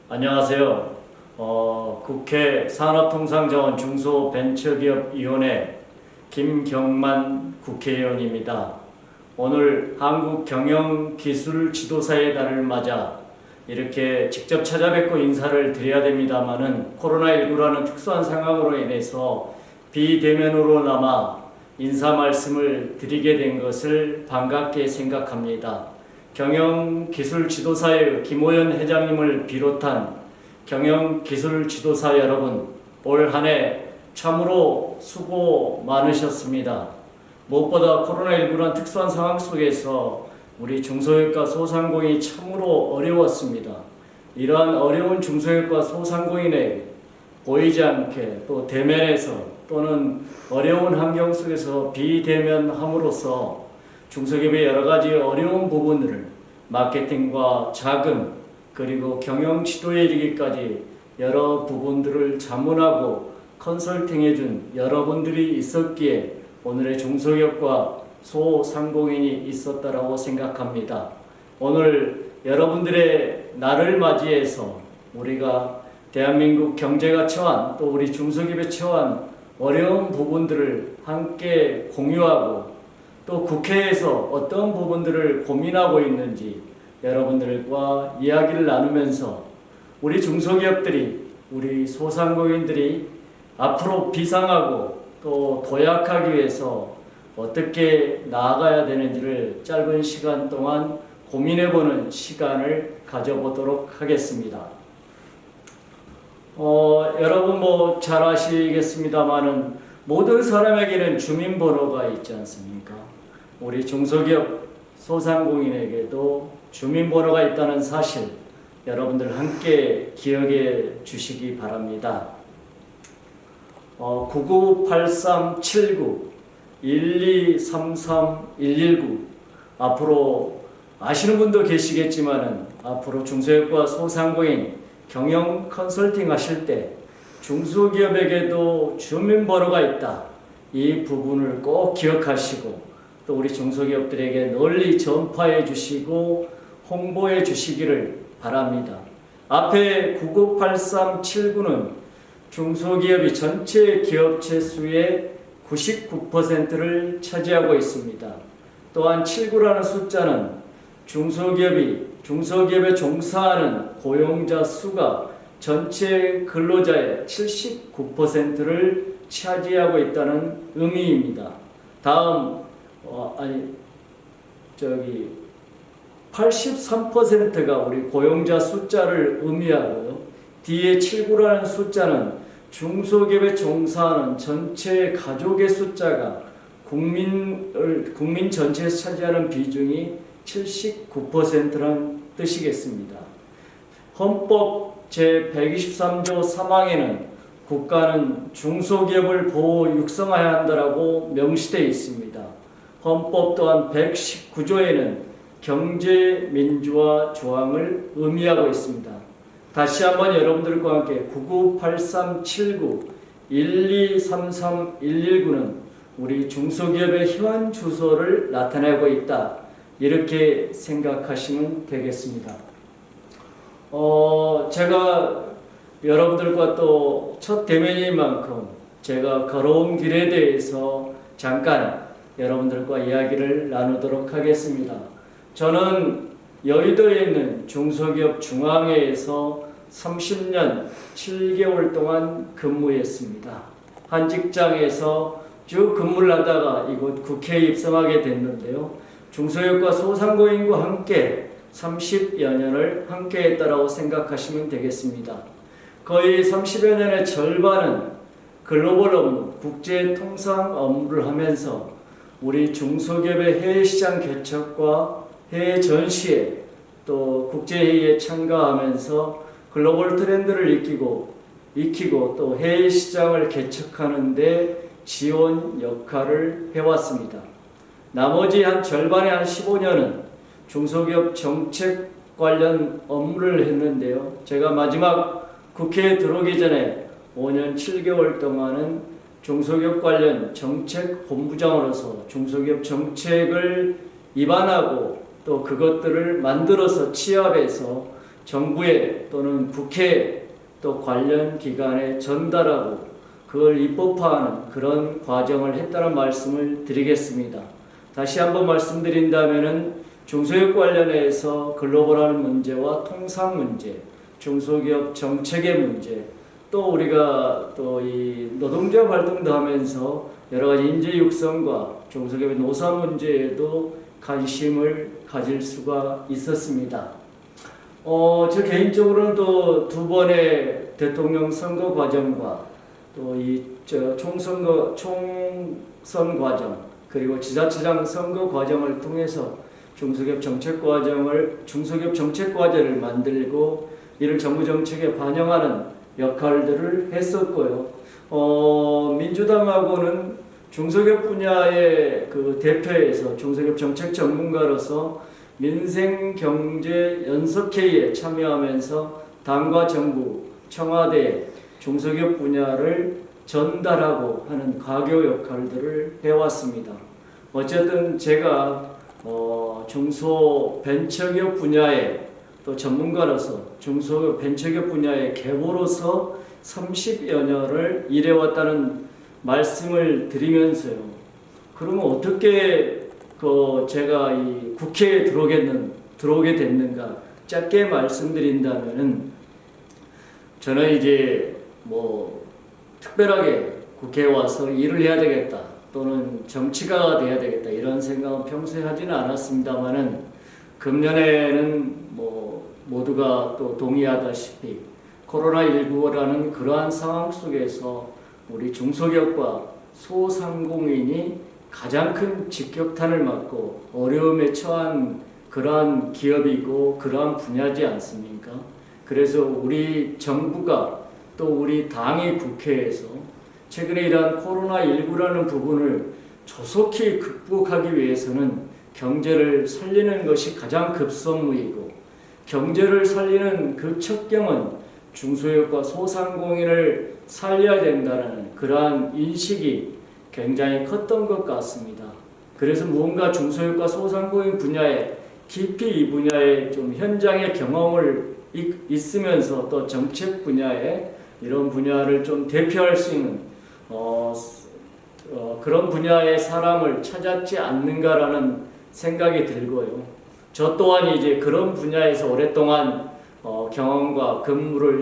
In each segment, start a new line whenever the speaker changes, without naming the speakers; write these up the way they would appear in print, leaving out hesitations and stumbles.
안녕하세요. 국회 산업통상자원 중소벤처기업위원회 김경만 국회의원입니다. 오늘 한국경영기술지도사의 날을 맞아 이렇게 직접 찾아뵙고 인사를 드려야 됩니다마는 코로나19라는 특수한 상황으로 인해서 비대면으로나마 인사 말씀을 드리게 된 것을 반갑게 생각합니다. 경영기술지도사의 김호연 회장님을 비롯한 경영기술지도사 여러분, 올 한 해 참으로 수고 많으셨습니다. 무엇보다 코로나19란 특수한 상황 속에서 우리 중소기업과 소상공인이 참으로 어려웠습니다. 이러한 어려운 중소기업과 소상공인에게 보이지 않게 또 대면에서 또는 어려운 환경 속에서 비대면함으로써 중소기업의 여러 가지 어려운 부분들을 마케팅과 자금 그리고 경영 지도에 이르기까지 여러 부분들을 자문하고 컨설팅해준 여러분들이 있었기에 오늘의 중소기업과 소상공인이 있었다라고 생각합니다. 오늘 여러분들의 날을 맞이해서 우리가 대한민국 경제가 처한 또 우리 중소기업이 처한 어려운 부분들을 함께 공유하고 또 국회에서 어떤 부분들을 고민하고 있는지 여러분들과 이야기를 나누면서 우리 중소기업들이 우리 소상공인들이 앞으로 비상하고 또 도약하기 위해서 어떻게 나아가야 되는지를 짧은 시간 동안 고민해보는 시간을 가져보도록 하겠습니다. 여러분 잘 아시겠습니다만은 모든 사람에게는 주민번호가 있지 않습니까? 우리 중소기업 소상공인에게도 주민번호가 있다는 사실 여러분들 함께 기억해 주시기 바랍니다. 998379 1233 119 앞으로 아시는 분도 계시겠지만은 앞으로 중소기업과 소상공인 경영 컨설팅 하실 때 중소기업에게도 주민번호가 있다. 이 부분을 꼭 기억하시고 또 우리 중소기업들에게 널리 전파해 주시고 홍보해 주시기를 바랍니다. 앞에 998379는 중소기업이 전체 기업체 수의 99%를 차지하고 있습니다. 또한 79라는 숫자는 중소기업에 종사하는 고용자 수가 전체 근로자의 79%를 차지하고 있다는 의미입니다. 다음 83%가 우리 고용자 숫자를 의미하고요. 뒤에 79라는 숫자는 중소기업에 종사하는 전체 가족의 숫자가 국민 전체에서 차지하는 비중이 79%란 뜻이겠습니다. 헌법 제123조 3항에는 국가는 중소기업을 보호 육성해야 한다라고 명시되어 있습니다. 헌법 또한 119조에는 경제민주화 조항을 의미하고 있습니다. 다시 한번 여러분들과 함께 998379 1233 119는 우리 중소기업의 현 주소를 나타내고 있다. 이렇게 생각하시면 되겠습니다. 제가 여러분들과 또 첫 대면인 만큼 제가 걸어온 길에 대해서 잠깐 여러분들과 이야기를 나누도록 하겠습니다. 저는 여의도에 있는 중소기업 중앙회에서 30년 7개월 동안 근무했습니다. 한 직장에서 쭉 근무를 하다가 이곳 국회에 입성하게 됐는데요. 중소기업과 소상공인과 함께 30여 년을 함께 했다라고 생각하시면 되겠습니다. 거의 30여 년의 절반은 글로벌 업무, 국제 통상 업무를 하면서 우리 중소기업의 해외 시장 개척과 해외 전시회 또 국제회의에 참가하면서 글로벌 트렌드를 익히고 또 해외 시장을 개척하는 데 지원 역할을 해왔습니다. 나머지 한 절반의 한 15년은 중소기업 정책 관련 업무를 했는데요. 제가 마지막 국회에 들어오기 전에 5년 7개월 동안은 중소기업 관련 정책 본부장으로서 중소기업 정책을 입안하고 또 그것들을 만들어서 취합해서 정부에 또는 국회 또 관련 기관에 전달하고 그걸 입법화하는 그런 과정을 했다는 말씀을 드리겠습니다. 다시 한번 말씀드린다면은 중소기업 관련해서 글로벌한 문제와 통상 문제, 중소기업 정책의 문제, 또 우리가 또 이 노동자 활동도 하면서 여러 가지 인재 육성과 중소기업의 노사 문제에도 관심을 가질 수가 있었습니다. 저 개인적으로는 또 두 번의 대통령 선거 과정과 또 이 총선 과정 그리고 지자체장 선거 과정을 통해서 중소기업 정책 과제를 만들고 이를 정부 정책에 반영하는 역할들을 했었고요. 민주당하고는 중소기업 분야의 그 대표에서 중소기업 정책 전문가로서 민생경제연석회의에 참여하면서 당과 정부, 청와대 중소기업 분야를 전달하고 하는 가교 역할들을 해왔습니다. 어쨌든 제가 중소벤처기업 분야의 또 전문가로서 중소기업 벤처기업 분야의 계보로서 30여 년을 일해왔다는 말씀을 드리면서요. 그러면 어떻게 제가 이 국회에 들어오게 됐는가 짧게 말씀드린다면은 저는 이제 특별하게 국회에 와서 일을 해야 되겠다 또는 정치가가 돼야 되겠다 이런 생각은 평소에 하지는 않았습니다만은 금년에는 모두가 또 동의하다시피 코로나19라는 그러한 상황 속에서 우리 중소기업과 소상공인이 가장 큰 직격탄을 맞고 어려움에 처한 그러한 기업이고 그러한 분야지 않습니까? 그래서 우리 정부가 또 우리 당이 국회에서 최근에 이러한 코로나19라는 부분을 조속히 극복하기 위해서는 경제를 살리는 것이 가장 급선무이고 경제를 살리는 그 척경은 중소기업과 소상공인을 살려야 된다는 그러한 인식이 굉장히 컸던 것 같습니다. 그래서 무언가 중소기업과 소상공인 분야에 깊이 이 분야에 좀 현장의 경험을 있으면서 또 정책 분야에 이런 분야를 좀 대표할 수 있는 그런 분야의 사람을 찾았지 않는가라는 생각이 들고요. 저 또한 이제 그런 분야에서 오랫동안 경험과 근무를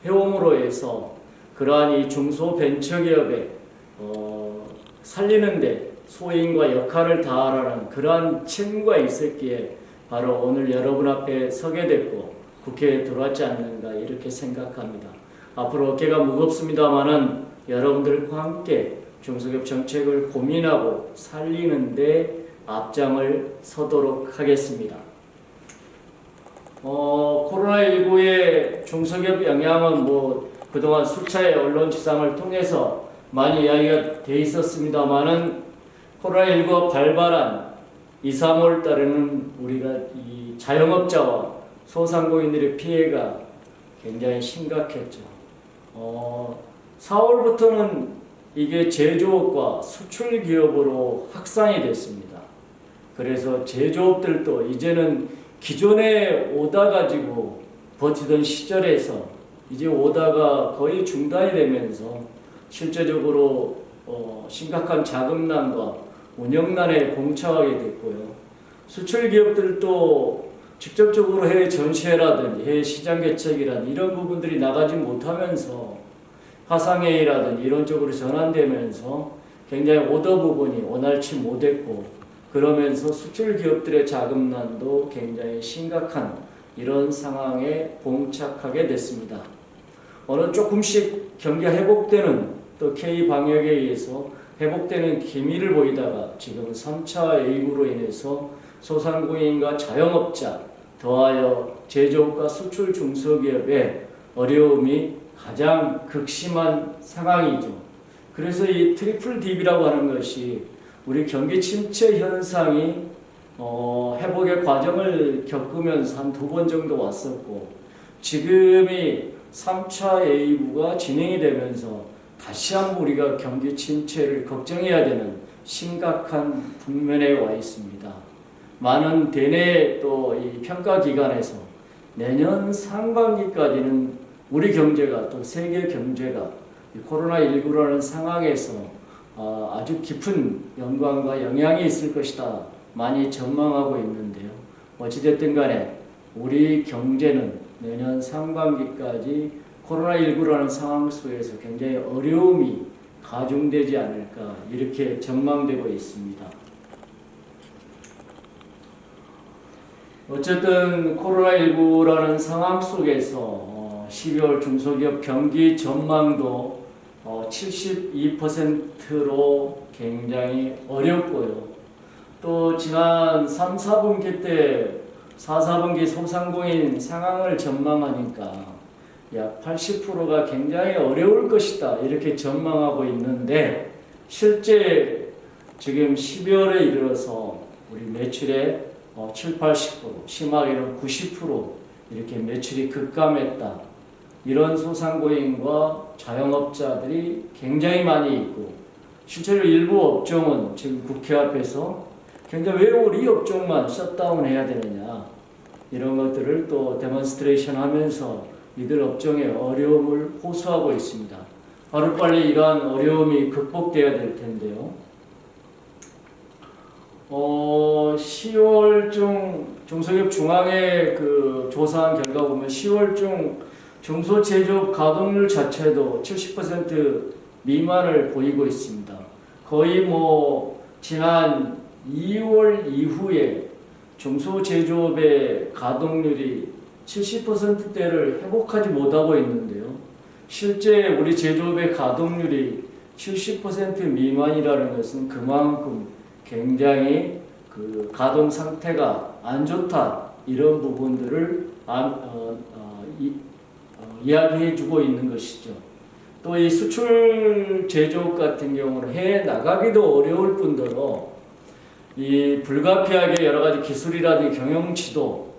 해옴으로 해서 그러한 이 중소벤처기업에 살리는데 소임과 역할을 다하라는 그러한 책무가 있었기에 바로 오늘 여러분 앞에 서게 됐고 국회에 들어왔지 않는가 이렇게 생각합니다. 앞으로 어깨가 무겁습니다마는 여러분들과 함께 중소기업 정책을 고민하고 살리는데 앞장을 서도록 하겠습니다. 코로나19의 중소기업 영향은 그동안 수차례 언론지상을 통해서 많이 이야기가 돼 있었습니다만은 코로나19가 발발한 2, 3월 달에는 우리가 이 자영업자와 소상공인들의 피해가 굉장히 심각했죠. 4월부터는 이게 제조업과 수출 기업으로 확산이 됐습니다. 그래서 제조업들도 이제는 기존에 오다 가지고 버티던 시절에서 이제 오다가 거의 중단이 되면서 실제적으로 심각한 자금난과 운영난에 봉착하게 됐고요. 수출 기업들도 직접적으로 해외 전시회라든지 해외 시장 개척이라든지 이런 부분들이 나가지 못하면서 화상회의라든지 이런 쪽으로 전환되면서 굉장히 오더 부분이 원활치 못했고 그러면서 수출 기업들의 자금난도 굉장히 심각한 이런 상황에 봉착하게 됐습니다. 어느 조금씩 경기가 회복되는 또 K 방역에 의해서 회복되는 기미를 보이다가 지금은 3차 웨이브로 인해서 소상공인과 자영업자 더하여 제조업과 수출 중소기업의 어려움이 가장 극심한 상황이죠. 그래서 이 트리플 딥이라고 하는 것이 우리 경기 침체 현상이 회복의 과정을 겪으면서 한 2번 정도 왔었고 지금이 3차 웨이브가 진행이 되면서 다시 한번 우리가 경기 침체를 걱정해야 되는 심각한 국면에 와 있습니다. 많은 대내 또 이 평가 기관에서 내년 상반기까지는 우리 경제가 또 세계 경제가 코로나19라는 상황에서 아주 깊은 연관과 영향이 있을 것이다 많이 전망하고 있는데요. 어찌됐든 간에 우리 경제는 내년 상반기까지 코로나19라는 상황 속에서 굉장히 어려움이 가중되지 않을까 이렇게 전망되고 있습니다. 어쨌든 코로나19라는 상황 속에서 12월 중소기업 경기 전망도 72%로 굉장히 어렵고요. 또 지난 3, 4분기 때 4, 4분기 소상공인 상황을 전망하니까 약 80%가 굉장히 어려울 것이다 이렇게 전망하고 있는데 실제 지금 12월에 이르러서 우리 매출의 7, 80%, 심하게는 90% 이렇게 매출이 급감했다. 이런 소상공인과 자영업자들이 굉장히 많이 있고 실제로 일부 업종은 지금 국회 앞에서 굉장히 왜 우리 업종만 셧다운 해야 되느냐 이런 것들을 또 데몬스트레이션 하면서 이들 업종의 어려움을 호소하고 있습니다. 하루빨리 이러한 어려움이 극복돼야 될 텐데요. 10월 중 중소기업 중앙회 그 조사한 결과 보면 10월 중 중소제조업 가동률 자체도 70% 미만을 보이고 있습니다. 거의 지난 2월 이후에 중소제조업의 가동률이 70%대를 회복하지 못하고 있는데요. 실제 우리 제조업의 가동률이 70% 미만이라는 것은 그만큼 굉장히 그 가동 상태가 안 좋다 이런 부분들을 이야기해주고 있는 것이죠. 또 이 수출 제조업 같은 경우는 해외 나가기도 어려울 뿐더러 이 불가피하게 여러 가지 기술이라든지 경영 지도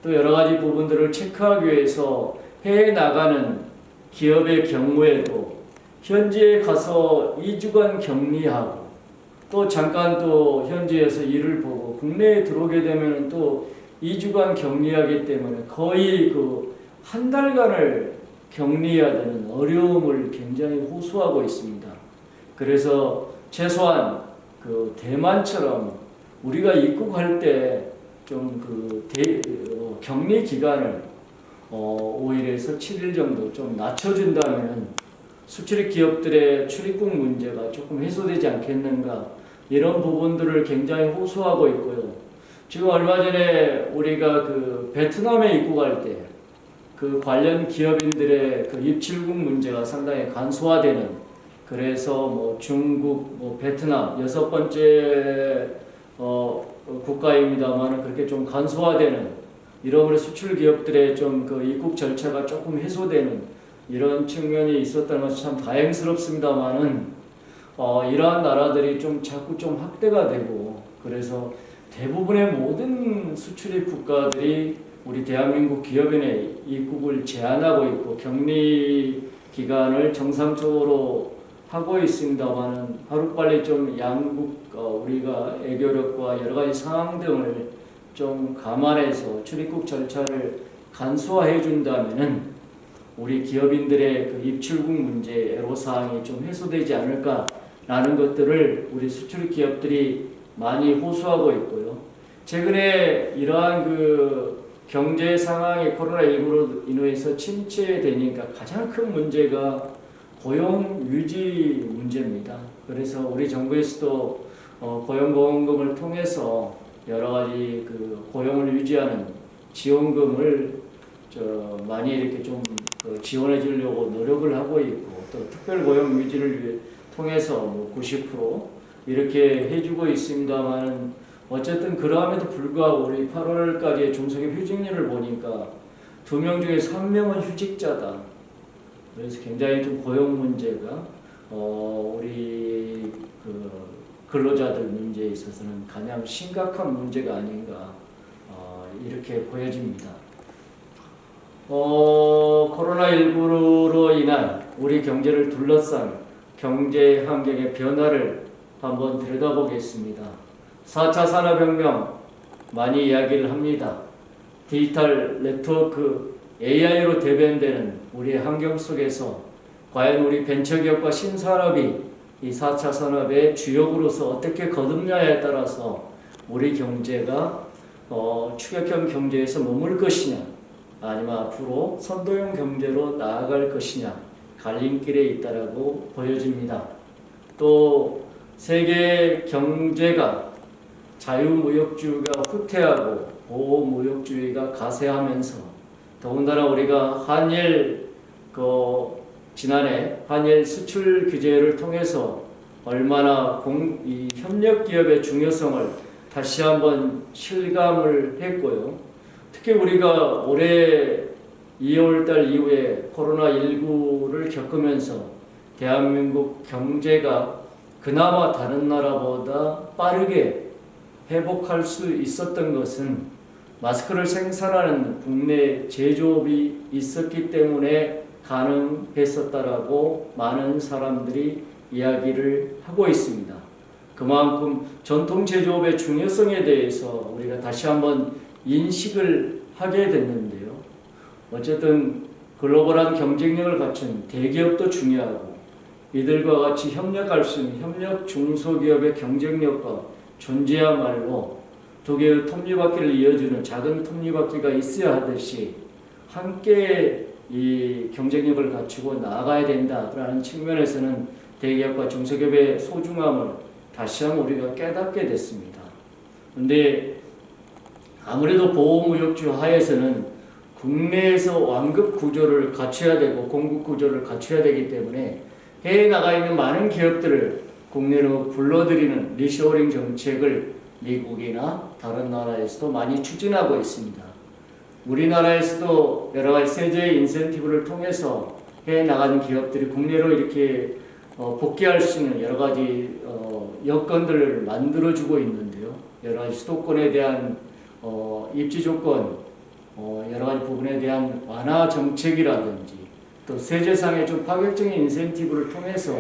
또 여러 가지 부분들을 체크하기 위해서 해외 나가는 기업의 경우에도 현지에 가서 2주간 격리하고 또 잠깐 또 현지에서 일을 보고 국내에 들어오게 되면 또 2주간 격리하기 때문에 거의 그 한 달간을 격리해야 되는 어려움을 굉장히 호소하고 있습니다. 그래서 최소한 그 대만처럼 우리가 입국할 때 좀 격리 기간을 5일에서 7일 정도 좀 낮춰준다면 수출입 기업들의 출입국 문제가 조금 해소되지 않겠는가 이런 부분들을 굉장히 호소하고 있고요. 지금 얼마 전에 우리가 그 베트남에 입국할 때 그 관련 기업인들의 그 입출국 문제가 상당히 간소화되는 그래서 중국, 베트남 6번째 국가입니다만 그렇게 좀 간소화되는 이런 수출 기업들의 좀 그 입국 절차가 조금 해소되는 이런 측면이 있었다는 것이 참 다행스럽습니다만은 이러한 나라들이 좀 자꾸 좀 확대가 되고 그래서 대부분의 모든 수출입 국가들이 우리 대한민국 기업인의 입국을 제한하고 있고 격리 기간을 정상적으로 하고 있습니다만은 하루빨리 좀 양국 우리가 애교력과 여러 가지 상황 등을 좀 감안해서 출입국 절차를 간소화해 준다면은 우리 기업인들의 그 입출국 문제 애로사항이 좀 해소되지 않을까라는 것들을 우리 수출 기업들이 많이 호소하고 있고요. 최근에 이러한 그 경제 상황이 코로나19로 인해서 침체되니까 가장 큰 문제가 고용 유지 문제입니다. 그래서 우리 정부에서도 고용보험금을 통해서 여러 가지 그 고용을 유지하는 지원금을 많이 이렇게 좀 지원해 주려고 노력을 하고 있고 또 특별 고용 유지를 통해서 90% 이렇게 해주고 있습니다만 어쨌든 그러함에도 불구하고 우리 8월까지의 중소기업 휴직률을 보니까 2명 중에 3명은 휴직자다. 그래서 굉장히 좀 고용 문제가 우리 그 근로자들 문제에 있어서는 가장 심각한 문제가 아닌가 이렇게 보여집니다. 코로나19로 인한 우리 경제를 둘러싼 경제 환경의 변화를 한번 들여다보겠습니다. 4차 산업혁명 많이 이야기를 합니다. 디지털 네트워크 AI로 대변되는 우리의 환경 속에서 과연 우리 벤처기업과 신산업이 이 4차 산업의 주역으로서 어떻게 거듭냐에 따라서 우리 경제가 추격형 경제에서 머물 것이냐, 아니면 앞으로 선도형 경제로 나아갈 것이냐, 갈림길에 있다라고 보여집니다. 또 세계 경제가 자유무역주의가 후퇴하고 보호무역주의가 가세하면서, 더군다나 우리가 지난해 한일 수출 규제를 통해서 얼마나 이 협력 기업의 중요성을 다시 한번 실감을 했고요. 특히 우리가 올해 2월달 이후에 코로나19를 겪으면서 대한민국 경제가 그나마 다른 나라보다 빠르게 회복할 수 있었던 것은 마스크를 생산하는 국내 제조업이 있었기 때문에 가능했었다라고 많은 사람들이 이야기를 하고 있습니다. 그만큼 전통 제조업의 중요성에 대해서 우리가 다시 한번 인식을 하게 됐는데요. 어쨌든 글로벌한 경쟁력을 갖춘 대기업도 중요하고, 이들과 같이 협력할 수 있는 협력 중소기업의 경쟁력과 존재야말로 두 개의 톱니바퀴를 이어주는 작은 톱니바퀴가 있어야 하듯이 함께 이 경쟁력을 갖추고 나아가야 된다라는 측면에서는 대기업과 중소기업의 소중함을 다시 한번 우리가 깨닫게 됐습니다. 그런데 아무래도 보호무역주 하에서는 국내에서 완급 구조를 갖춰야 되고 공급 구조를 갖춰야 되기 때문에 해외에 나가 있는 많은 기업들을 국내로 불러들이는 리쇼어링 정책을 미국이나 다른 나라에서도 많이 추진하고 있습니다. 우리나라에서도 여러 가지 세제 인센티브를 통해서 해외에 나가는 기업들이 국내로 이렇게 복귀할 수 있는 여러 가지 여건들을 만들어주고 있는데요. 여러 가지 수도권에 대한 입지 조건, 여러 가지 부분에 대한 완화 정책이라든지 또 세제상의 좀 파격적인 인센티브를 통해서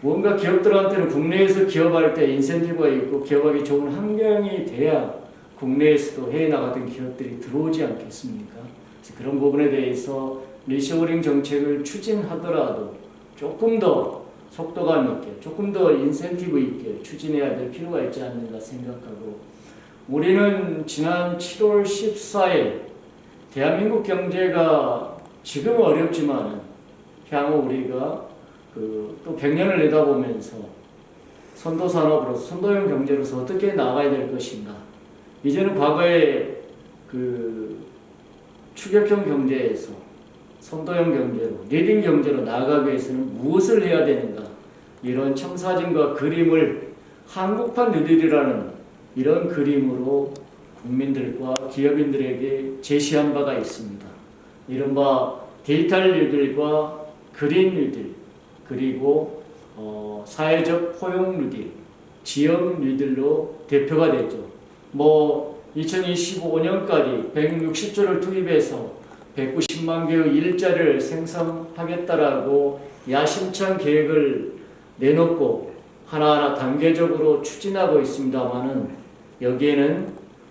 뭔가 기업들한테는 국내에서 기업할 때 인센티브가 있고 기업하기 좋은 환경이 돼야 국내에서도 해외 나가던 기업들이 들어오지 않겠습니까? 그래서 그런 부분에 대해서 리쇼어링 정책을 추진하더라도 조금 더 속도감 있게, 조금 더 인센티브 있게 추진해야 될 필요가 있지 않는가 생각하고, 우리는 지난 7월 14일 대한민국 경제가 지금 어렵지만 향후 우리가 또 100년을 내다보면서 선도산업으로서 선도형 경제로서 어떻게 나아가야 될 것인가, 이제는 과거의 추격형 경제에서 선도형 경제로, 리딩 경제로 나아가기 위해서는 무엇을 해야 되는가, 이런 청사진과 그림을 한국판 뉴딜이라는 이런 그림으로 국민들과 기업인들에게 제시한 바가 있습니다. 이른바 디지털 뉴딜과 그린 뉴딜, 그리고 사회적 포용 뉴딜, 지역 뉴딜로 대표가 됐죠. 2025년까지 160조를 투입해서 190만 개의 일자리를 생성하겠다라고 야심찬 계획을 내놓고 하나하나 단계적으로 추진하고 있습니다만은, 여기에는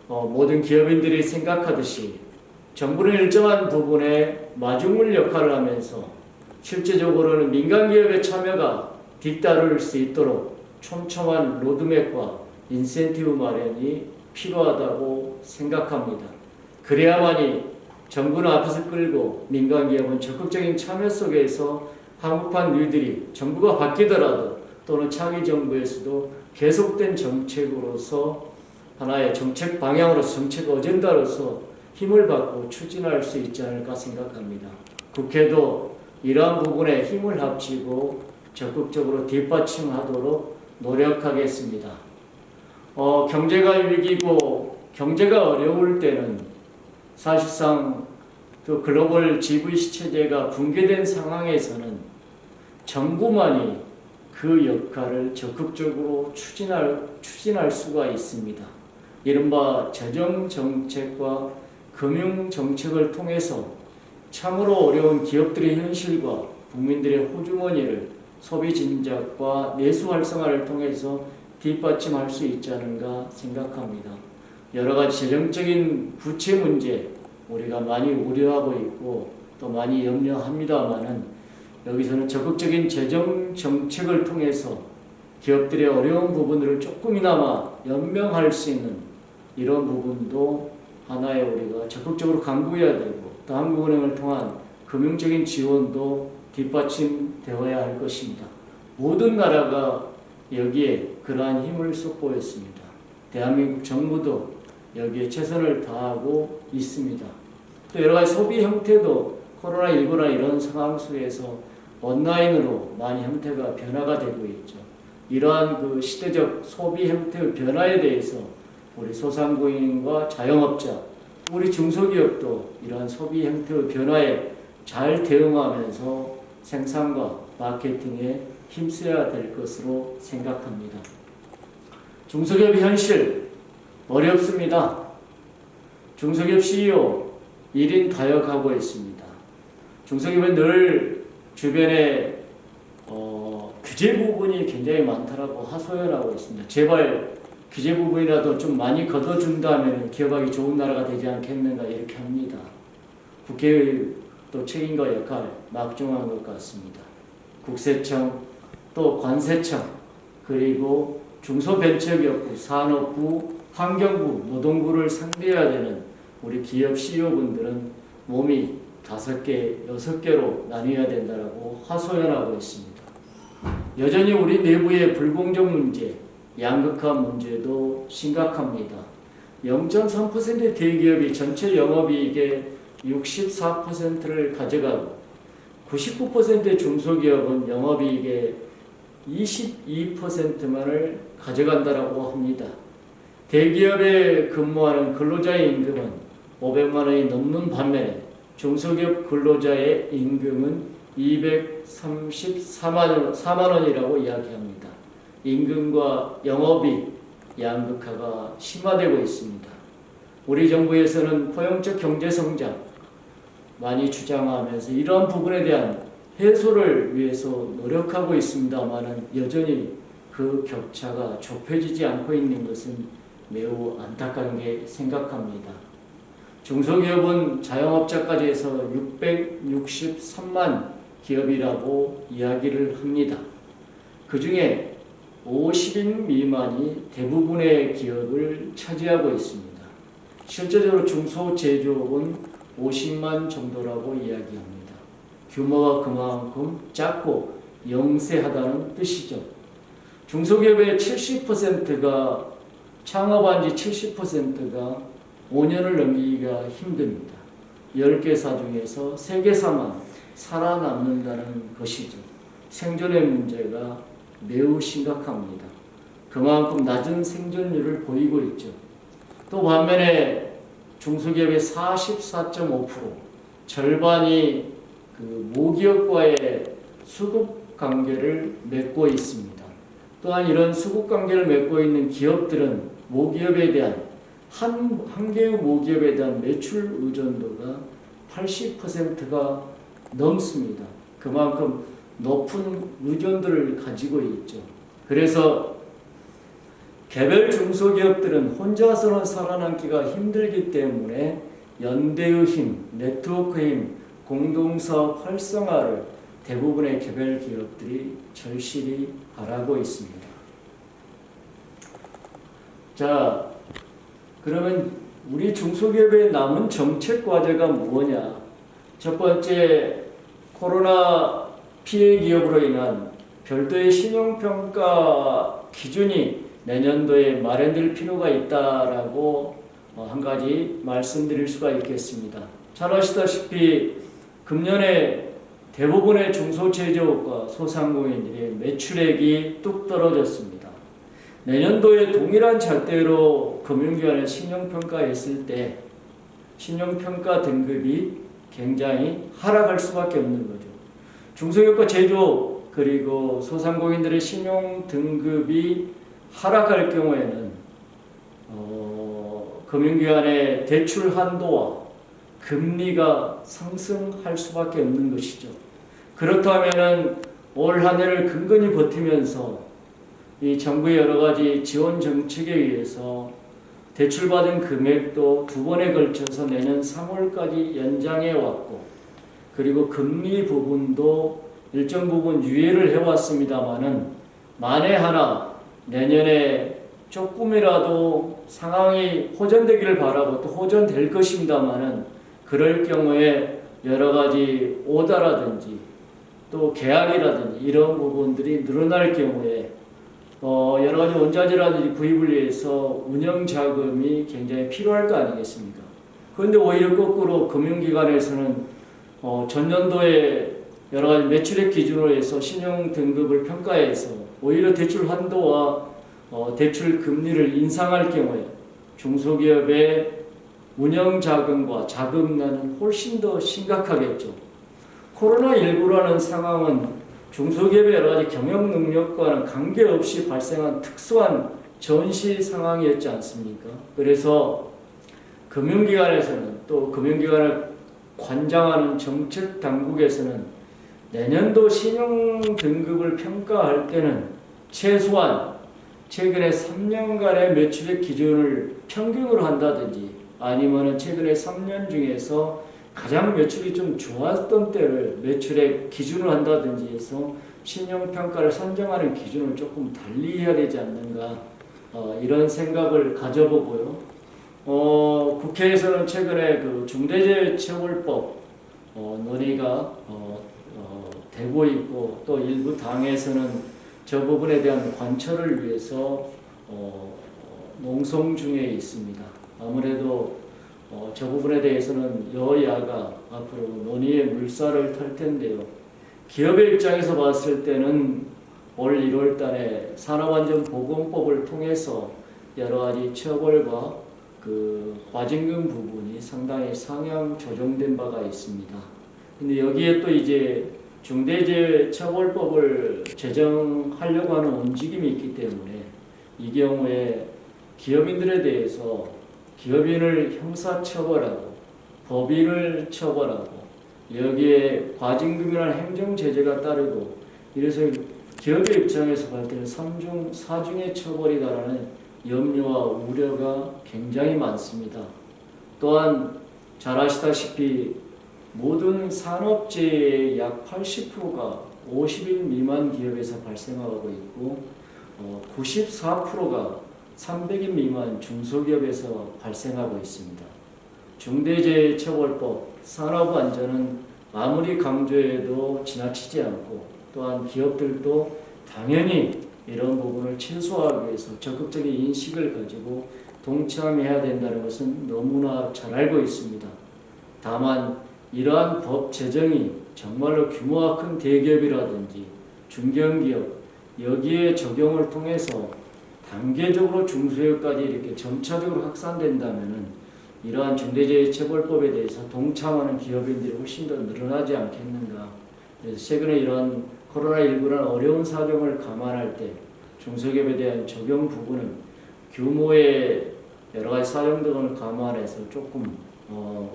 모든 기업인들이 생각하듯이 정부는 일정한 부분에 마중물 역할을 하면서 실제적으로는 민간기업의 참여가 뒤따를 수 있도록 촘촘한 로드맵과 인센티브 마련이 필요하다고 생각합니다. 그래야만이 정부는 앞에서 끌고 민간기업은 적극적인 참여 속에서 한국판 뉴딜이 정부가 바뀌더라도 또는 차기 정부에서도 계속된 정책으로서 하나의 정책 방향으로서, 정책 어젠다로서 힘을 받고 추진할 수 있지 않을까 생각합니다. 국회도 이러한 부분에 힘을 합치고 적극적으로 뒷받침하도록 노력하겠습니다. 경제가 위기고 경제가 어려울 때는 사실상 또 글로벌 GVC 체제가 붕괴된 상황에서는 정부만이 그 역할을 적극적으로 추진할 수가 있습니다. 이른바 재정정책과 금융정책을 통해서 참으로 어려운 기업들의 현실과 국민들의 호주머니를 소비 진작과 내수 활성화를 통해서 뒷받침할 수 있지 않은가 생각합니다. 여러 가지 재정적인 부채 문제 우리가 많이 우려하고 있고 또 많이 염려합니다만은 여기서는 적극적인 재정 정책을 통해서 기업들의 어려운 부분들을 조금이나마 연명할 수 있는 이런 부분도 하나의 우리가 적극적으로 강구해야 되고 또 한국은행을 통한 금융적인 지원도 뒷받침되어야 할 것입니다. 모든 나라가 여기에 그러한 힘을 쏟보였습니다. 대한민국 정부도 여기에 최선을 다하고 있습니다. 또 여러 가지 소비 형태도 코로나19나 이런 상황 속에서 온라인으로 많이 형태가 변화가 되고 있죠. 이러한 그 시대적 소비 형태의 변화에 대해서 우리 소상공인과 자영업자, 우리 중소기업도 이러한 소비 형태의 변화에 잘 대응하면서 생산과 마케팅에 힘써야 될 것으로 생각합니다. 중소기업 현실 어렵습니다. 중소기업 CEO 1인 다역하고 있습니다. 중소기업은 늘 주변에 규제 부분이 굉장히 많다라고 하소연하고 있습니다. 제발 규제 부분이라도 좀 많이 걷어준다면 기업하기 좋은 나라가 되지 않겠는가 이렇게 합니다. 국회의 또 책임과 역할 막중한 것 같습니다. 국세청 또 관세청 그리고 중소벤처기업부, 산업부, 환경부, 노동부를 상대해야 되는 우리 기업 CEO분들은 몸이 5개, 6개로 나뉘어야 된다고 하소연하고 있습니다. 여전히 우리 내부의 불공정 문제, 양극화 문제도 심각합니다. 0.3%의 대기업이 전체 영업이익의 64%를 가져가고 99%의 중소기업은 영업이익의 22%만을 가져간다고 합니다. 대기업에 근무하는 근로자의 임금은 500만 원이 넘는 반면에 중소기업 근로자의 임금은 234만 원이라고 이야기합니다. 임금과 영업이익 양극화가 심화되고 있습니다. 우리 정부에서는 포용적 경제성장 많이 주장하면서 이러한 부분에 대한 해소를 위해서 노력하고 있습니다만은 여전히 그 격차가 좁혀지지 않고 있는 것은 매우 안타깝게 생각합니다. 중소기업은 자영업자까지 해서 663만 기업이라고 이야기를 합니다. 그 중에 50인 미만이 대부분의 기업을 차지하고 있습니다. 실제적으로 중소제조업은 50만 정도라고 이야기합니다. 규모가 그만큼 작고 영세하다는 뜻이죠. 중소기업의 70%가 창업한 지 70%가 5년을 넘기기가 힘듭니다. 10개사 중에서 3개사만 살아남는다는 것이죠. 생존의 문제가 매우 심각합니다. 그만큼 낮은 생존율을 보이고 있죠. 또 반면에 중소기업의 44.5% 절반이 그 모기업과의 수급 관계를 맺고 있습니다. 또한 이런 수급 관계를 맺고 있는 기업들은 모기업에 대한 한 개의 모기업에 대한 매출 의존도가 80%가 넘습니다. 그만큼 높은 의존도를 가지고 있죠. 그래서 개별 중소기업들은 혼자서는 살아남기가 힘들기 때문에 연대의 힘, 네트워크의 힘, 공동사업 활성화를 대부분의 개별 기업들이 절실히 바라고 있습니다. 자, 그러면 우리 중소기업의 남은 정책 과제가 무엇냐? 첫 번째, 코로나 피해 기업으로 인한 별도의 신용평가 기준이 내년도에 마련될 필요가 있다라고 한 가지 말씀드릴 수가 있겠습니다. 잘 아시다시피 금년에 대부분의 중소제조업과 소상공인들의 매출액이 뚝 떨어졌습니다. 내년도에 동일한 잣대로 금융기관에 신용평가했을 때 신용평가 등급이 굉장히 하락할 수밖에 없는 거죠. 중소기업과 제조업 그리고 소상공인들의 신용 등급이 하락할 경우에는 금융기관의 대출 한도와 금리가 상승할 수밖에 없는 것이죠. 그렇다면은 올 한 해를 근근히 버티면서 이 정부의 여러 가지 지원 정책에 의해서 대출받은 금액도 두 번에 걸쳐서 내년 3월까지 연장해 왔고, 그리고 금리 부분도 일정 부분 유예를 해왔습니다마는 만에 하나 내년에 조금이라도 상황이 호전되기를 바라고 또 호전될 것입니다마는 그럴 경우에 여러 가지 오다라든지 또 계약이라든지 이런 부분들이 늘어날 경우에 여러 가지 원자재라든지 구입을 위해서 운영 자금이 굉장히 필요할 거 아니겠습니까? 그런데 오히려 거꾸로 금융기관에서는 전년도에 여러 가지 매출액 기준으로 해서 신용 등급을 평가해서 오히려 대출 한도와 대출 금리를 인상할 경우에 중소기업의 운영 자금과 자금난은 훨씬 더 심각하겠죠. 코로나19라는 상황은 중소기업의 여러 가지 경영 능력과는 관계없이 발생한 특수한 전시 상황이었지 않습니까? 그래서 금융기관에서는 또 금융기관을 관장하는 정책 당국에서는 내년도 신용 등급을 평가할 때는 최소한 최근에 3년간의 매출액 기준을 평균으로 한다든지 아니면 최근에 3년 중에서 가장 매출이 좀 좋았던 때를 매출액 기준으로 한다든지 해서 신용평가를 선정하는 기준을 조금 달리 해야 되지 않는가 이런 생각을 가져보고요. 국회에서는 최근에 그 중대재해처벌법 논의가 되고 있고 또 일부 당에서는 저 부분에 대한 관철을 위해서 농성 중에 있습니다. 아무래도 저 부분에 대해서는 여야가 앞으로 논의의 물살을 탈 텐데요. 기업의 입장에서 봤을 때는 올 1월 달에 산업안전보건법을 통해서 여러 가지 처벌과 그 과징금 부분이 상당히 상향 조정된 바가 있습니다. 근데 여기에 또 이제 중대재해처벌법을 제정하려고 하는 움직임이 있기 때문에 이 경우에 기업인들에 대해서 기업인을 형사처벌하고 법인을 처벌하고 여기에 과징금이나 행정제재가 따르고 이래서 기업의 입장에서 볼 때는 3중, 4중의 처벌이다라는 염려와 우려가 굉장히 많습니다. 또한 잘 아시다시피 모든 산업재해의 약 80%가 50인 미만 기업에서 발생하고 있고 94%가 300인 미만 중소기업에서 발생하고 있습니다. 중대재해처벌법, 산업안전은 아무리 강조해도 지나치지 않고 또한 기업들도 당연히 이런 부분을 최소화하기 위해서 적극적인 인식을 가지고 동참해야 된다는 것은 너무나 잘 알고 있습니다. 다만 이러한 법 제정이 정말로 규모가 큰 대기업이라든지 중견기업 여기에 적용을 통해서 단계적으로 중소기업까지 이렇게 점차적으로 확산된다면은 이러한 중대재해처벌법에 대해서 동참하는 기업인들이 훨씬 더 늘어나지 않겠는가. 그래서 최근에 이런 코로나19라는 어려운 사정을 감안할 때 중소기업에 대한 적용 부분은 규모의 여러 가지 사정 등을 감안해서 조금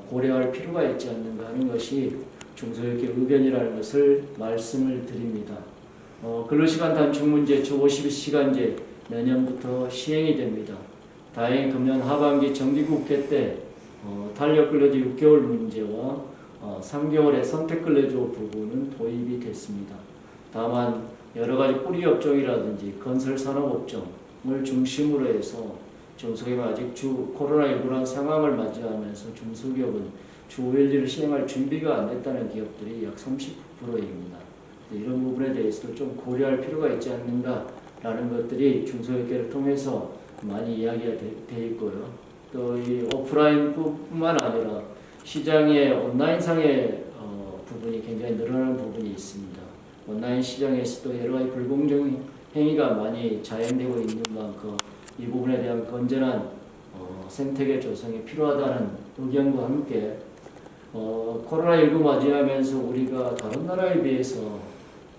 고려할 필요가 있지 않는가 하는 것이 중소기업의 의견이라는 것을 말씀을 드립니다. 근로시간 단축문제, 주 52시간제 내년부터 시행이 됩니다. 다행히 금년 하반기 정기국회 때 탄력근로제 6개월 문제와 3개월의 선택근로제 부분은 도입이 됐습니다. 다만 여러 가지 뿌리 업종이라든지 건설 산업 업종을 중심으로 해서 중소기업은 아직 코로나19라는 상황을 맞이하면서 중소기업은 주 5일제를 시행할 준비가 안 됐다는 기업들이 약 30%입니다. 이런 부분에 대해서도 좀 고려할 필요가 있지 않는가라는 것들이 중소기업계를 통해서 많이 이야기가 돼 있고요. 또 이 오프라인뿐만 아니라 시장의 온라인상의 부분이 굉장히 늘어나는 부분이 있습니다. 온라인 시장에서도 여러 가지 불공정 행위가 많이 자행되고 있는 만큼 이 부분에 대한 건전한 생태계 조성이 필요하다는 의견과 함께 코로나19 맞이하면서 우리가 다른 나라에 비해서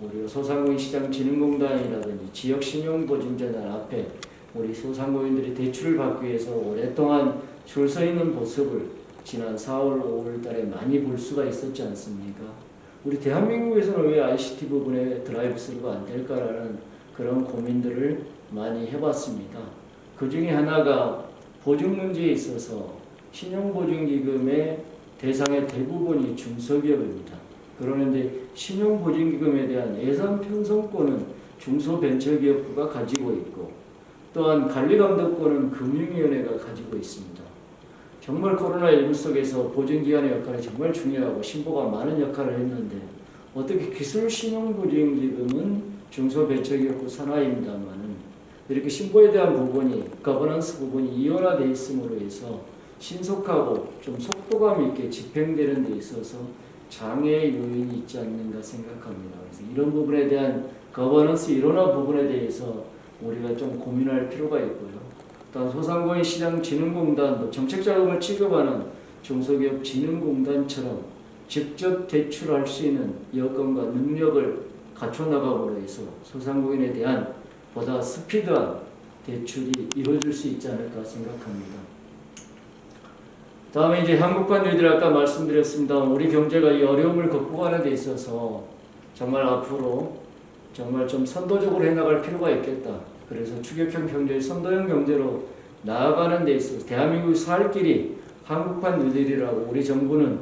우리 소상공인 시장진흥공단이라든지 지역신용보증재단 앞에 우리 소상공인들이 대출을 받기 위해서 오랫동안 줄 서 있는 모습을 지난 4월, 5월 달에 많이 볼 수가 있었지 않습니까? 우리 대한민국에서는 왜 ICT 부분에 드라이브스루가 안 될까라는 그런 고민들을 많이 해봤습니다. 그 중에 하나가 보증 문제에 있어서 신용보증기금의 대상의 대부분이 중소기업입니다. 그러는데 신용보증기금에 대한 예산 편성권은 중소벤처기업부가 가지고 있고 또한 관리감독권은 금융위원회가 가지고 있습니다. 정말 코로나19 속에서 보증기관의 역할이 정말 중요하고 신보가 많은 역할을 했는데 어떻게 기술신용보증기금은 중소벤처기업부 산하입니다만은 이렇게 신보에 대한 부분이 거버넌스 부분이 이원화되어 있음으로 해서 신속하고 좀 속도감 있게 집행되는 데 있어서 장애의 요인이 있지 않는가 생각합니다. 그래서 이런 부분에 대한 거버넌스 이론화 부분에 대해서 우리가 좀 고민할 필요가 있고요. 또한 소상공인시장진흥공단도 정책자금을 취급하는 중소기업진흥공단처럼 직접 대출할 수 있는 여건과 능력을 갖춰나감으로 해서 소상공인에 대한 보다 스피드한 대출이 이루어질 수 있지 않을까 생각합니다. 다음에 이제 한국과 뉴딜 아까 말씀드렸습니다. 우리 경제가 이 어려움을 극복하는 데 있어서 정말 앞으로 정말 좀 선도적으로 해나갈 필요가 있겠다. 그래서 추격형 경제, 선도형 경제로 나아가는 데 있어서 대한민국이 살 길이 한국판 뉴딜이라고 우리 정부는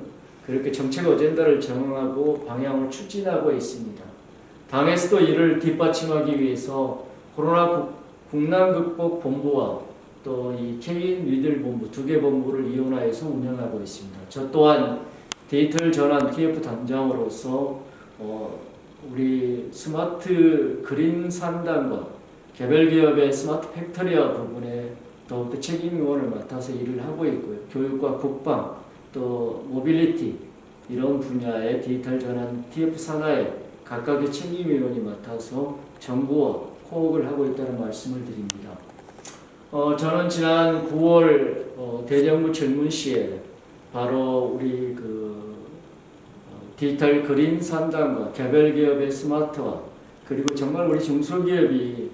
그렇게 정책 어젠다를 정하고 방향을 추진하고 있습니다. 당에서도 이를 뒷받침하기 위해서 코로나 국난극복 본부와 또 이 K 뉴딜 본부 두 개 본부를 이원화해서 운영하고 있습니다. 저 또한 데이터를 전환 TF 단장으로서 우리 스마트 그린 산단과 개별 기업의 스마트 팩토리화 부분에 더욱더 책임위원을 맡아서 일을 하고 있고요. 교육과 국방 또 모빌리티 이런 분야의 디지털 전환 TF 산하에 각각의 책임위원이 맡아서 정부와 코업을 하고 있다는 말씀을 드립니다. 저는 지난 9월 대정부 질문시에 바로 우리 디지털 그린 산단과 개별 기업의 스마트화 그리고 정말 우리 중소기업이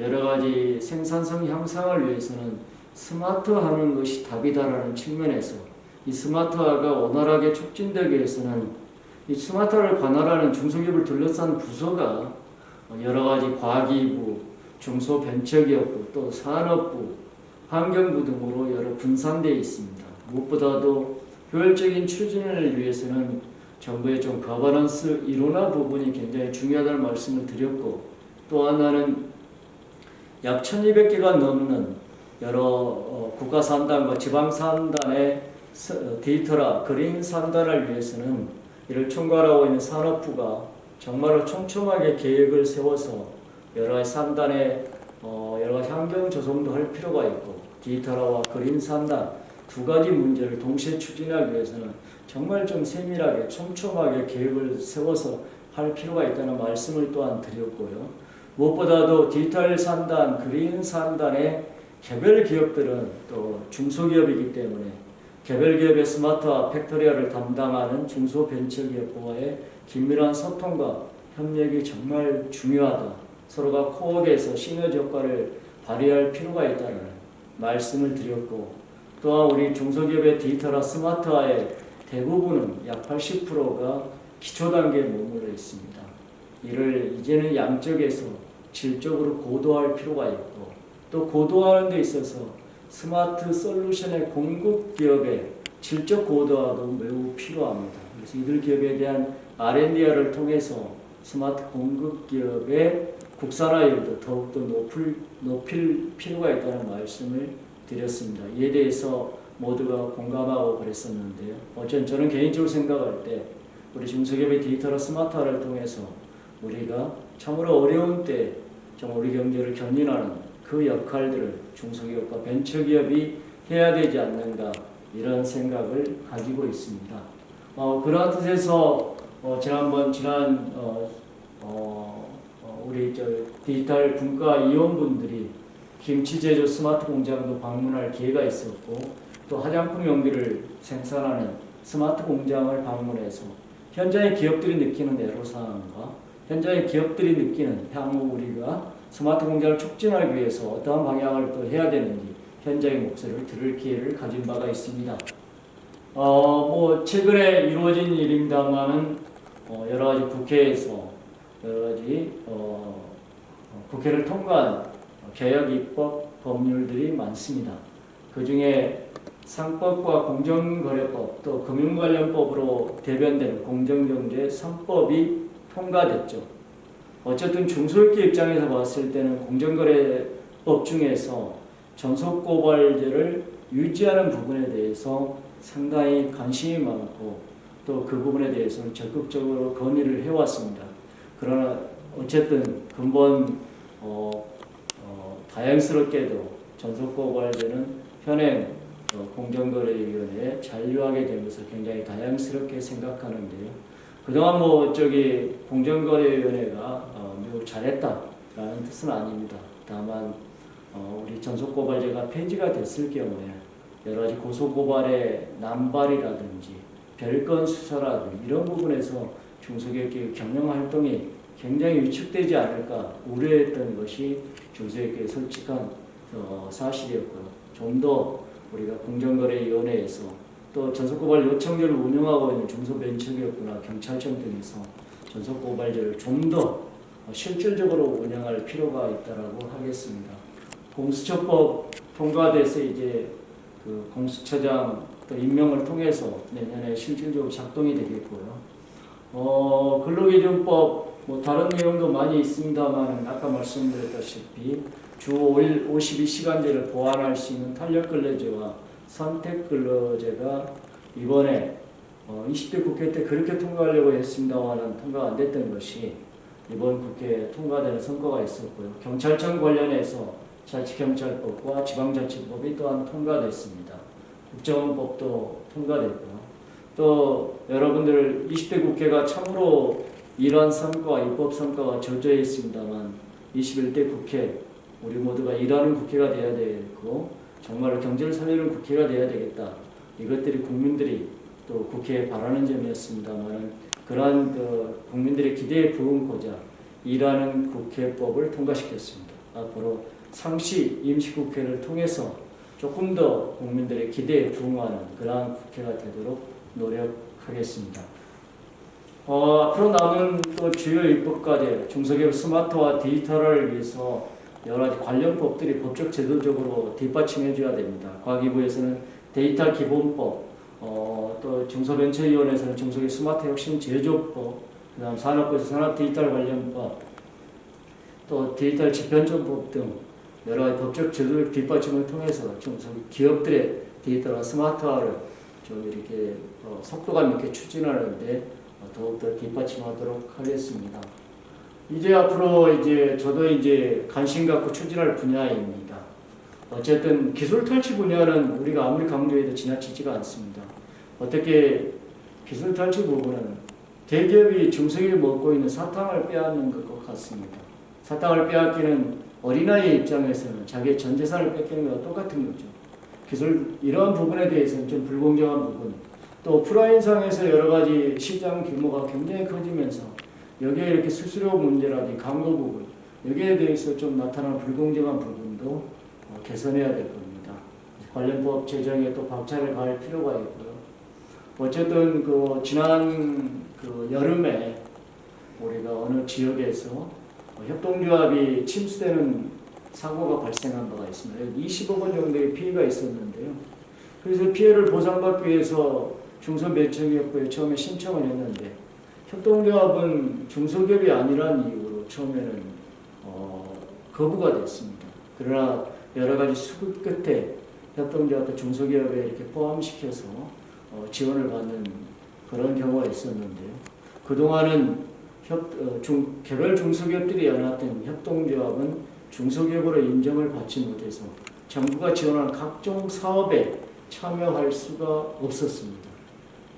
여러 가지 생산성 향상을 위해서는 스마트화하는 것이 답이다라는 측면에서 이 스마트화가 원활하게 촉진되기 위해서는 이 스마트화를 관할하는 중소기업을 둘러싼 부서가 여러 가지 과기부, 중소벤처기업부, 또 산업부, 환경부 등으로 여러 분산되어 있습니다. 무엇보다도 효율적인 추진을 위해서는 정부의 좀 거버넌스 이론화 부분이 굉장히 중요하다는 말씀을 드렸고 또 하나는 약 1200개가 넘는 여러 국가 산단과 지방 산단의 디지털화, 그린 산단을 위해서는 이를 총괄하고 있는 산업부가 정말로 촘촘하게 계획을 세워서 여러 가지 산단의 여러 가지 환경 조성도 할 필요가 있고 디지털화와 그린 산단 두 가지 문제를 동시에 추진하기 위해서는 정말 좀 세밀하게 촘촘하게 계획을 세워서 할 필요가 있다는 말씀을 또한 드렸고요. 무엇보다도 디지털 산단, 그린 산단의 개별 기업들은 또 중소기업이기 때문에 개별 기업의 스마트화, 팩토리화를 담당하는 중소벤처기업과의 긴밀한 소통과 협력이 정말 중요하다. 서로가 코업에서 시너지 효과를 발휘할 필요가 있다는 말씀을 드렸고 또한 우리 중소기업의 디지털화, 스마트화의 대부분은 약 80%가 기초 단계에 머물러 있습니다. 이를 이제는 양적에서 질적으로 고도화할 필요가 있고 또 고도화하는 데 있어서 스마트 솔루션의 공급 기업의 질적 고도화도 매우 필요합니다. 그래서 이들 기업에 대한 R&D를 통해서 스마트 공급 기업의 국산화율도 더욱더 높일 필요가 있다는 말씀을 드렸습니다. 이에 대해서 모두가 공감하고 그랬었는데요. 어쨌든 저는 개인적으로 생각할 때 우리 중소기업의 디지털화 스마트화를 통해서 우리가 참으로 어려운 때 정말 우리 경제를 견인하는 그 역할들을 중소기업과 벤처기업이 해야 되지 않는가 이런 생각을 가지고 있습니다. 그러한 뜻에서 지난 우리 디지털 분과 이원분들이 김치 제조 스마트 공장도 방문할 기회가 있었고 또 화장품 용기를 생산하는 스마트 공장을 방문해서 현장의 기업들이 느끼는 애로사항과 현장의 기업들이 느끼는 향후 우리가 스마트 공장을 촉진하기 위해서 어떠한 방향을 또 해야 되는지 현장의 목소리를 들을 기회를 가진 바가 있습니다. 최근에 이루어진 일입니다만은 여러 가지 국회에서 여러 가지 국회를 통과한 개혁 입법 법률들이 많습니다. 그 중에 상법과 공정거래법 또 금융관련법으로 대변되는 공정경제 3법이 통과됐죠. 어쨌든 중소기업 입장에서 봤을 때는 공정거래법 중에서 전속고발제를 유지하는 부분에 대해서 상당히 관심이 많고 또 그 부분에 대해서는 적극적으로 건의를 해왔습니다. 그러나 어쨌든 근본 다행스럽게도 전속고발제는 현행 공정거래위원회에 잔류하게 된 것을 굉장히 다행스럽게 생각하는데요. 그동안 공정거래위원회가 매우 잘했다라는 뜻은 아닙니다. 다만 우리 전속고발제가 폐지가 됐을 경우에 여러 가지 고소고발의 남발이라든지 별건 수사라든지 이런 부분에서 중소기업의 경영활동이 굉장히 위축되지 않을까 우려했던 것이 중소기업의 솔직한 사실이었고요. 좀 더 우리가 공정거래위원회에서 또 전속고발 요청제를 운영하고 있는 중소벤처기업부나 경찰청 등에서 전속고발제를 좀 더 실질적으로 운영할 필요가 있다라고 하겠습니다. 공수처법 통과돼서 이제 그 공수처장 또 임명을 통해서 내년에 실질적으로 작동이 되겠고요. 근로기준법 다른 내용도 많이 있습니다만 아까 말씀드렸다시피 주 52시간제를 보완할 수 있는 탄력근로제와 선택근로제가 이번에 20대 국회 때 그렇게 통과하려고 했습니다만 통과가 안 됐던 것이 이번 국회에 통과되는 성과가 있었고요. 경찰청 관련해서 자치경찰법과 지방자치법이 또한 통과됐습니다. 국정원법도 통과됐고요. 또 여러분들 20대 국회가 참으로 이러한 성과와 입법 성과가 저조해 있습니다만 21대 국회 우리 모두가 일하는 국회가 돼야 되고 정말로 경제를 살리는 국회가 돼야 되겠다. 이것들이 국민들이 또 국회에 바라는 점이었습니다만 그러한 국민들의 기대에 부응하고자 일하는 국회법을 통과시켰습니다. 앞으로 상시 임시국회를 통해서 조금 더 국민들의 기대에 부응하는 그러한 국회가 되도록 노력하겠습니다. 앞으로 남은 또 주요 입법과제, 중소기업 스마트화 디지털화를 위해서 여러 가지 관련 법들이 법적 제도적으로 뒷받침해줘야 됩니다. 과기부에서는 데이터 기본법, 또 중소벤처위원회에서는 중소기업 스마트 혁신 제조법, 그다음 산업부에서 산업 디지털 관련법, 또 디지털 집행정법 등 여러 가지 법적 제도적 뒷받침을 통해서 기업들의 디지털화 스마트화를 좀 이렇게 속도감 있게 추진하는데 더욱더 뒷받침하도록 하겠습니다. 이제 앞으로 저도 관심 갖고 추진할 분야입니다. 어쨌든 기술 탈취 분야는 우리가 아무리 강조해도 지나치지가 않습니다. 어떻게 기술 탈취 부분은 대기업이 중소기업이 먹고 있는 사탕을 빼앗는 것 같습니다. 사탕을 빼앗기는 어린아이 입장에서는 자기의 전 재산을 뺏기는 것과 똑같은 거죠. 이러한 부분에 대해서는 좀 불공정한 부분, 또 오프라인상에서 여러 가지 시장 규모가 굉장히 커지면서 여기에 이렇게 수수료 문제라든지 광고 부분, 여기에 대해서 좀 나타나는 불공정한 부분도 개선해야 될 겁니다. 관련 법 제정에 또 박차를 가할 필요가 있고요. 어쨌든 지난 여름에 우리가 어느 지역에서 협동조합이 침수되는 사고가 발생한 바가 있습니다. 20억 원 정도의 피해가 있었는데요. 그래서 피해를 보상받기 위해서 중소벤처기업부에 처음에 신청을 했는데 협동조합은 중소기업이 아니라는 이유로 처음에는 거부가 됐습니다. 그러나 여러 가지 수급 끝에 협동조합도 중소기업에 이렇게 포함시켜서 지원을 받는 그런 경우가 있었는데요. 그동안은 개별 중소기업들이 연합된 협동조합은 중소기업으로 인정을 받지 못해서 정부가 지원하는 각종 사업에 참여할 수가 없었습니다.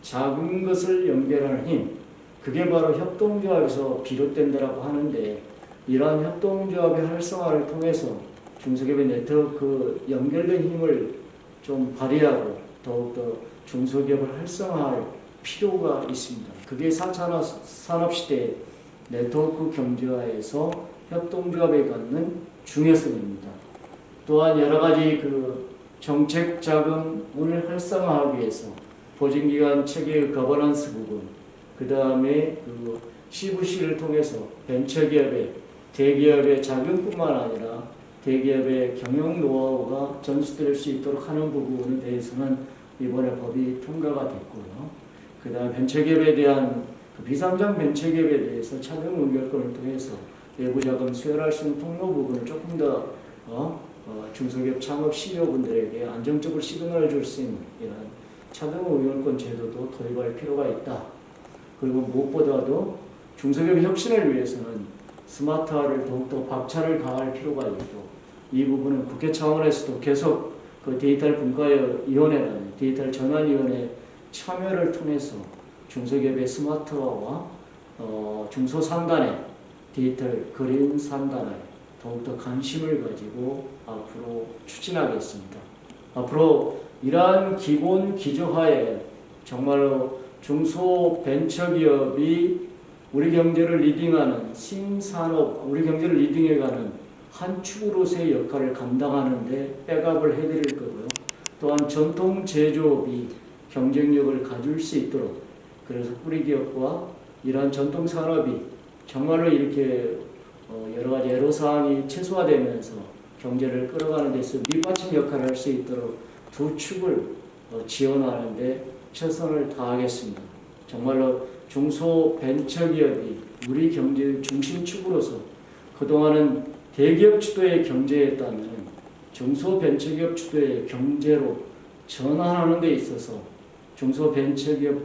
작은 것을 연결하는 힘, 그게 바로 협동조합에서 비롯된다고 하는데 이러한 협동조합의 활성화를 통해서 중소기업의 네트워크 연결된 힘을 좀 발휘하고 더욱더 중소기업을 활성화할 필요가 있습니다. 그게 4차 산업시대의 네트워크 경제화에서 협동조합이 갖는 중요성입니다. 또한 여러 가지 정책 자금을 활성화하기 위해서 보증기관 체계의 거버넌스 부분, 그 다음에 CVC를 통해서 벤처기업의 대기업의 자금뿐만 아니라 대기업의 경영 노하우가 전수될 수 있도록 하는 부분에 대해서는 이번에 법이 통과가 됐고요. 그 다음에 벤처기업에 대한 그 비상장 벤처기업에 대해서 차등 의결권을 통해서 외부 자금 수혈할 수 있는 통로 부분을 조금 더 중소기업 창업 CEO분들에게 안정적으로 시그널을 줄 수 있는 이런 차등 의결권 제도도 도입할 필요가 있다. 그리고 무엇보다도 중소기업 혁신을 위해서는 스마트화를 더욱더 박차를 가할 필요가 있고, 이 부분은 국회 차원에서도 계속 그 디지털 분과위원회라는 디지털 전환위원회 참여를 통해서 중소기업의 스마트화와 중소상단의 디지털 그린 상단에 더욱더 관심을 가지고 앞으로 추진하겠습니다. 앞으로 이러한 기본 기조하에 정말로 중소벤처기업이 우리 경제를 리딩하는 신산업, 우리 경제를 리딩해가는 한 축으로서의 역할을 감당하는데 백업을 해드릴 거고요. 또한 전통 제조업이 경쟁력을 가질 수 있도록, 그래서 뿌리기업과 이러한 전통 산업이 정말로 이렇게 여러 가지 애로사항이 최소화되면서 경제를 끌어가는 데서 밑받침 역할을 할 수 있도록 두 축을 지원하는 데 최선을 다하겠습니다. 정말로 중소벤처기업이 우리 경제의 중심축으로서 그동안은 대기업 주도의 경제였다면 중소벤처기업 주도의 경제로 전환하는 데 있어서 중소벤처기업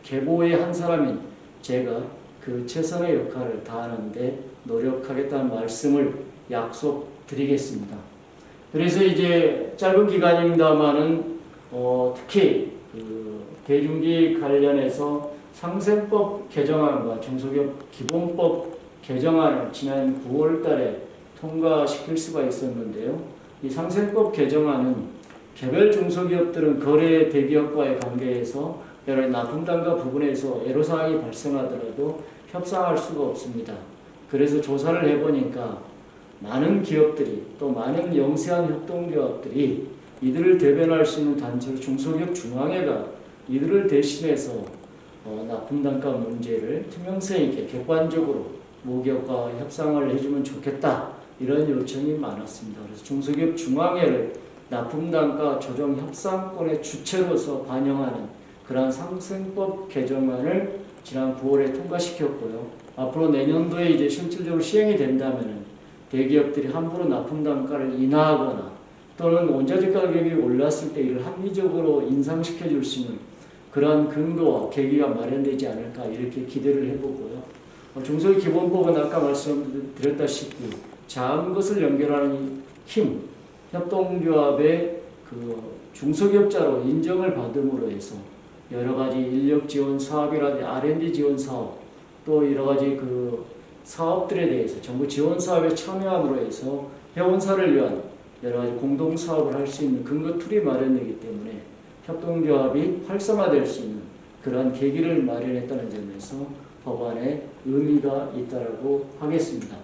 계보의 한 사람인 제가 그 최선의 역할을 다하는데 노력하겠다는 말씀을 약속드리겠습니다. 그래서 이제 짧은 기간입니다만은 특히 그 대중기 관련해서 상생법 개정안과 중소기업 기본법 개정안을 지난 9월달에 통과시킬 수가 있었는데요. 이 상생법 개정안은 개별 중소기업들은 거래 대기업과의 관계에서 여러 납품단가 부분에서 애로사항이 발생하더라도 협상할 수가 없습니다. 그래서 조사를 해보니까 많은 기업들이 또 많은 영세한 협동조합들이 이들을 대변할 수 있는 단체로 중소기업 중앙회가 이들을 대신해서 납품단가 문제를 투명성 있게 객관적으로 모기업과 협상을 해주면 좋겠다, 이런 요청이 많았습니다. 그래서 중소기업 중앙회를 납품단가 조정 협상권의 주체로서 반영하는 그러한 상생법 개정안을 지난 9월에 통과시켰고요. 앞으로 내년도에 이제 실질적으로 시행이 된다면 대기업들이 함부로 납품단가를 인하하거나 또는 원자재 가격이 올랐을 때 이를 합리적으로 인상시켜 줄 수 있는 그러한 근거와 계기가 마련되지 않을까, 이렇게 기대를 해보고요. 중소기업 기본법은 아까 말씀드렸다시피 작은 것을 연결하는 힘, 협동조합의 그 중소기업자로 인정을 받음으로 해서 여러 가지 인력 지원 사업이라든지 R&D 지원 사업, 또 여러 가지 그 사업들에 대해서 정부 지원 사업에 참여함으로 해서 회원사를 위한 여러 가지 공동 사업을 할 수 있는 근거 툴이 마련되기 때문에 협동조합이 활성화될 수 있는 그러한 계기를 마련했다는 점에서 법안에 의미가 있다고 하겠습니다.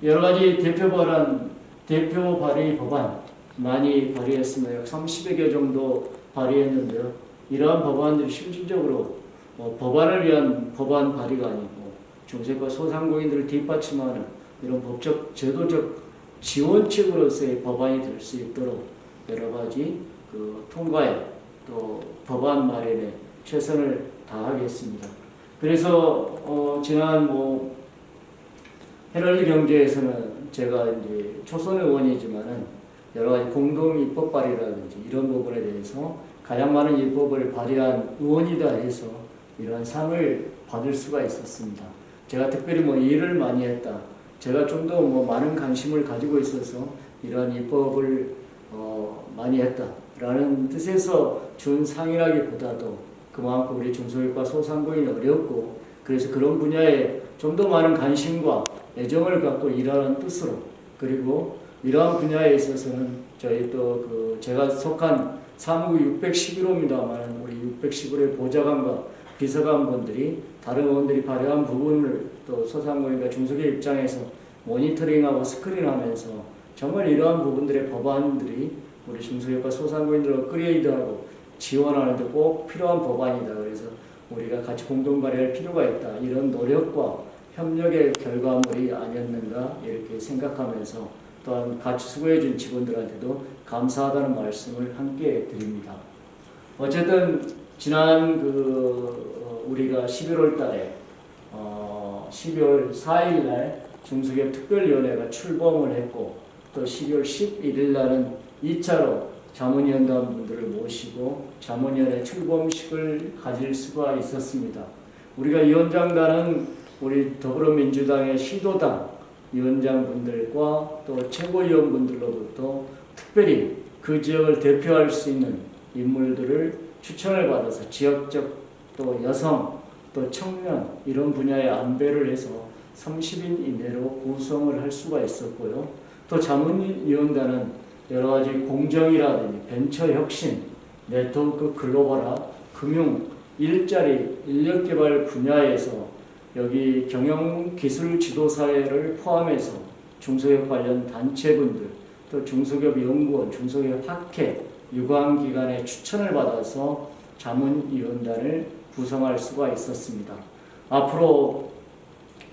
여러 가지 대표 발의 법안 많이 발의했습니다. 약 30여 개 정도 발의했는데요. 이러한 법안들이 실질적으로 법안을 위한 법안 발의가 아니고 중소기업과 소상공인들을 뒷받침하는 이런 법적, 제도적 지원책으로서의 법안이 될 수 있도록 여러 가지 그 통과에 또 법안 마련에 최선을 다하겠습니다. 그래서 지난 헤럴드 경제에서는 제가 이제 초선 의원이지만은 여러 가지 공동 입법 발의라든지 이런 부분에 대해서 가장 많은 입법을 발의한 의원이다 해서 이러한 상을 받을 수가 있었습니다. 제가 특별히 일을 많이 했다, 제가 좀 더 많은 관심을 가지고 있어서 이러한 입법을 많이 했다라는 뜻에서 준 상이라기보다도 그만큼 우리 중소기업과 소상공인이 어렵고 그래서 그런 분야에 좀 더 많은 관심과 애정을 갖고 일하는 뜻으로, 그리고 이러한 분야에 있어서는 저희 또 제가 속한 사무국 611호입니다만 우리 611호의 보좌관과 비서관분들이 다른 의원들이 발의한 부분을 또 소상공인과 중소기업 입장에서 모니터링하고 스크린하면서 정말 이러한 부분들의 법안들이 우리 중소기업과 소상공인들을 업그레이드하고 지원하는 데 꼭 필요한 법안이다. 그래서 우리가 같이 공동 발의할 필요가 있다. 이런 노력과 협력의 결과물이 아니었는가 이렇게 생각하면서 또한 같이 수고해준 직원들한테도 감사하다는 말씀을 함께 드립니다. 어쨌든 지난 우리가 11월 달에 12월 4일 날 중소기업 특별위원회가 출범을 했고 또 12월 11일 날은 2차로 자문위원단 분들을 모시고 자문위원회 출범식을 가질 수가 있었습니다. 우리가 위원장단은 우리 더불어민주당의 시도당 위원장분들과 또 최고위원분들로부터 특별히 그 지역을 대표할 수 있는 인물들을 추천을 받아서 지역적 또 여성 또 청년 이런 분야에 안배를 해서 30인 이내로 구성을 할 수가 있었고요. 또 자문위원단은 여러 가지 공정이라든지 벤처혁신, 네트워크 글로벌화, 금융, 일자리, 인력개발 분야에서 여기 경영기술지도사회를 포함해서 중소기업 관련 단체분들, 또 중소기업 연구원, 중소기업 학회, 유관기관의 추천을 받아서 자문위원단을 구성할 수가 있었습니다. 앞으로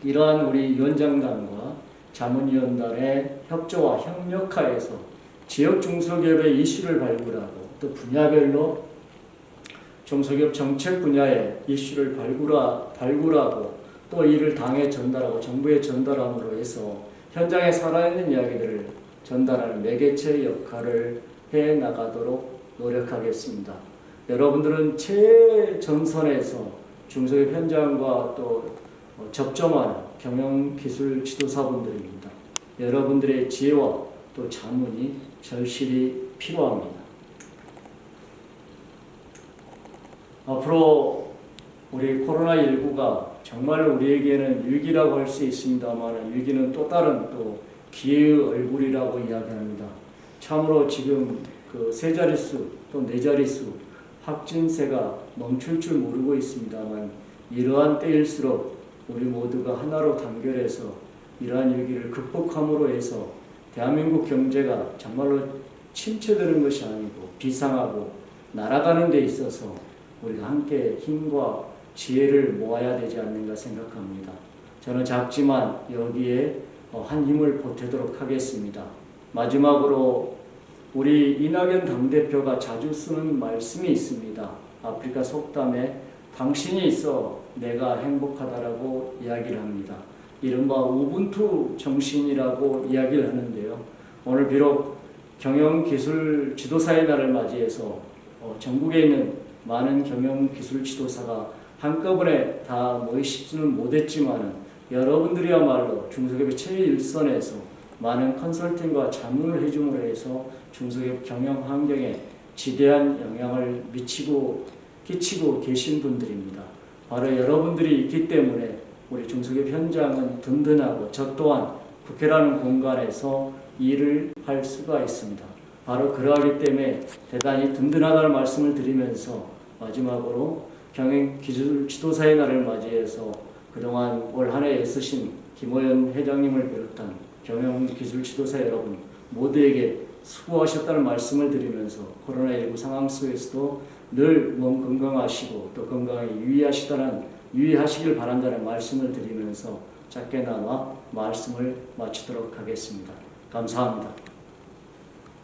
이러한 우리 위원장단과 자문위원단의 협조와 협력하에서 지역 중소기업의 이슈를 발굴하고 또 분야별로 중소기업 정책 분야의 이슈를 발굴하고 또 이를 당에 전달하고 정부에 전달함으로 해서 현장에 살아있는 이야기들을 전달하는 매개체 역할을 해 나가도록 노력하겠습니다. 여러분들은 최전선에서 중소기업 현장과 또 접점하는 경영기술 지도사분들입니다. 여러분들의 지혜와 또 자문이 절실히 필요합니다. 앞으로 우리 코로나19가 정말 우리에게는 위기라고 할 수 있습니다만 위기는 또 다른 또 기회의 얼굴이라고 이야기합니다. 참으로 지금 세 자릿수 또 네 자릿수 확진세가 멈출 줄 모르고 있습니다만 이러한 때일수록 우리 모두가 하나로 단결해서 이러한 위기를 극복함으로 해서 대한민국 경제가 정말로 침체되는 것이 아니고 비상하고 날아가는 데 있어서 우리가 함께 힘과 지혜를 모아야 되지 않는가 생각합니다. 저는 작지만 여기에 한 힘을 보태도록 하겠습니다. 마지막으로 우리 이낙연 당대표가 자주 쓰는 말씀이 있습니다. 아프리카 속담에 당신이 있어 내가 행복하다라고 이야기를 합니다. 이른바 우분투 정신이라고 이야기를 하는데요. 오늘 비록 경영기술 지도사의 날을 맞이해서 전국에 있는 많은 경영기술 지도사가 한꺼번에 다 모이시지는 못했지만 여러분들이야말로 중소기업의 최일선에서 많은 컨설팅과 자문을 해줌으로 해서 중소기업 경영 환경에 지대한 영향을 끼치고 계신 분들입니다. 바로 여러분들이 있기 때문에 우리 중소기업 현장은 든든하고 저 또한 국회라는 공간에서 일을 할 수가 있습니다. 바로 그러하기 때문에 대단히 든든하다는 말씀을 드리면서 마지막으로 경영기술 지도사의 날을 맞이해서 그동안 올 한 해 애쓰신 김호연 회장님을 비롯한 경영기술 지도사 여러분 모두에게 수고하셨다는 말씀을 드리면서 코로나19 상황 속에서도 늘 몸 건강하시고 또 건강에 유의하시길 바란다는 말씀을 드리면서 짧게나마 말씀을 마치도록 하겠습니다. 감사합니다.